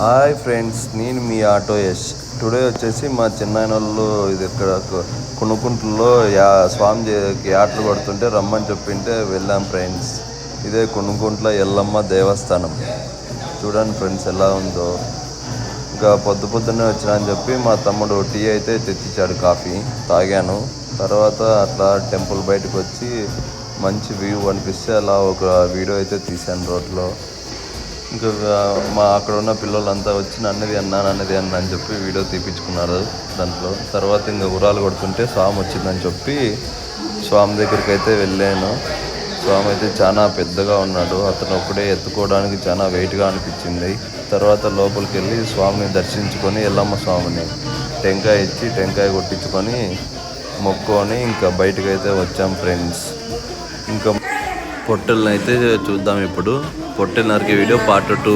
Hi friends, నేను మీ auto Yash. Today వచ్చేసి మా చిన్నాయన వాళ్ళు ఇది ఇక్కడ కొనుక్కుంట్లో స్వామి ఆటలు కొడుతుంటే రమ్మని చెప్పింటే వెళ్ళాం ఫ్రెండ్స్. ఇదే కొనుక్కుంట్ల ఎల్లమ్మ దేవస్థానం. చూడండి ఫ్రెండ్స్ ఎలా ఉందో. ఇంకా పొద్దున్నే వచ్చినా అని చెప్పి మా తమ్ముడు టీ అయితే తెచ్చిచ్చాడు, కాఫీ తాగాను. తర్వాత అట్లా టెంపుల్ బయటకు వచ్చి మంచి వ్యూ అనిపిస్తే అలా ఒక వీడియో అయితే తీశాను రోడ్లో. ఇంకా మా అక్కడ ఉన్న పిల్లలంతా వచ్చి నన్నది అన్న అని చెప్పి వీడియో తీపించుకున్నారు దాంట్లో. తర్వాత ఇంకా ఉరాలు కొడుతుంటే స్వామి వచ్చిందని చెప్పి స్వామి దగ్గరికి అయితే వెళ్ళాను. స్వామి అయితే చాలా పెద్దగా ఉన్నాడు. అతను ఒక్కడే ఎత్తుకోవడానికి చాలా వెయిట్గా అనిపించింది. తర్వాత లోపలికి వెళ్ళి స్వామిని దర్శించుకొని ఎల్లమ్మ స్వామిని టెంకాయ ఇచ్చి టెంకాయ కొట్టించుకొని మొక్కుకొని ఇంకా బయటకు అయితే వచ్చాం ఫ్రెండ్స్. ఇంకా పొట్టెలను అయితే చూద్దాం ఇప్పుడు. పొట్టెలు నరికే వీడియో పార్ట్ 2.